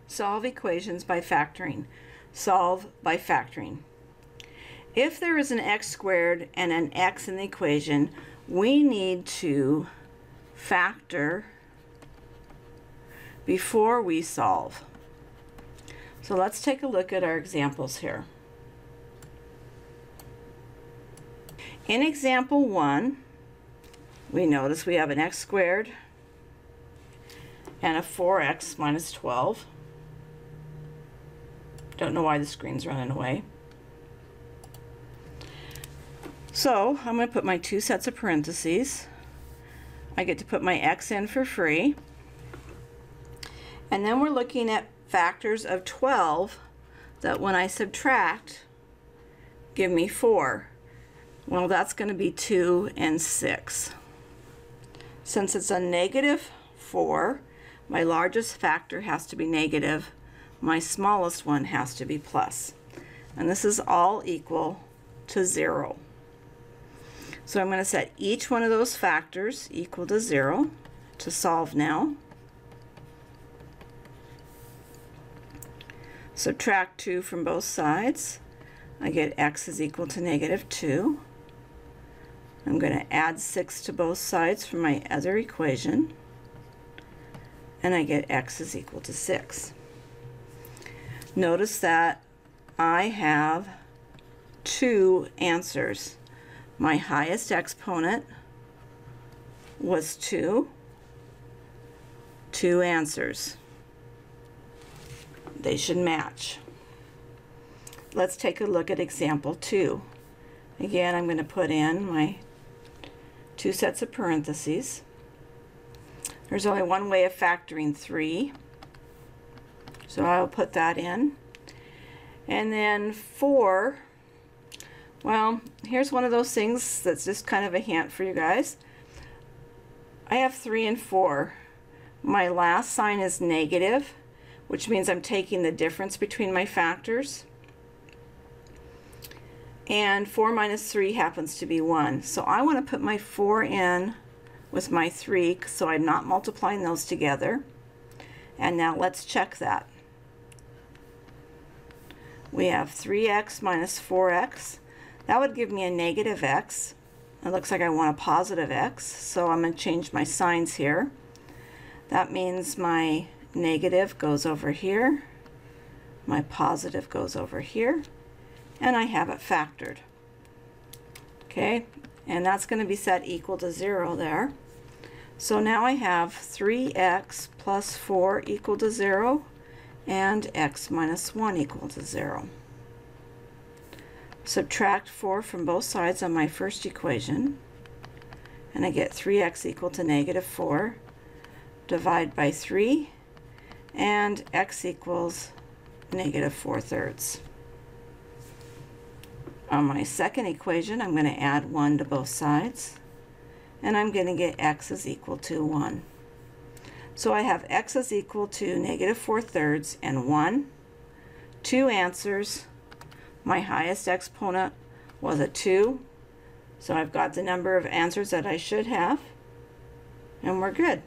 Solve equations by factoring. Solve by factoring. If there is an x squared and an x in the equation, we need to factor before we solve. So let's take a look at our examples here. In example 1, we notice we have an x squared and a 4x minus 12. Don't know why the screen's running away. So I'm going to put my two sets of parentheses. I get to put my x in for free. And then we're looking at factors of 12 that when I subtract give me 4. Well, that's going to be 2 and 6. Since it's a negative 4, my largest factor has to be negative. My smallest one has to be plus. And this is all equal to 0. So I'm going to set each one of those factors equal to 0 to solve now. Subtract 2 from both sides. I get x is equal to negative 2. I'm going to add 6 to both sides for my other equation. And I get x is equal to 6. Notice that I have two answers. My highest exponent was 2. Two answers. They should match. Let's take a look at example 2. Again, I'm going to put in my two sets of parentheses. There's only one way of factoring 3, so I'll put that in. And then 4, well, here's one of those things that's just kind of a hint for you guys. I have 3 and 4. My last sign is negative, which means I'm taking the difference between my factors. And 4 minus 3 happens to be 1. So I want to put my 4 in with my 3, so I'm not multiplying those together. And now let's check that. We have 3x minus 4x. That would give me a negative x. It looks like I want a positive x, so I'm going to change my signs here. That means my negative goes over here, my positive goes over here, and I have it factored. Okay, and that's going to be set equal to 0 there. So now I have 3x plus 4 equal to 0 and x minus 1 equal to 0. Subtract 4 from both sides on my first equation, and I get 3x equal to negative 4. Divide by 3, and x equals negative 4/3. On my second equation, I'm going to add 1 to both sides, and I'm going to get x is equal to 1. So I have x is equal to negative 4/3 and 1. Two answers. My highest exponent was a 2, so I've got the number of answers that I should have, and we're good.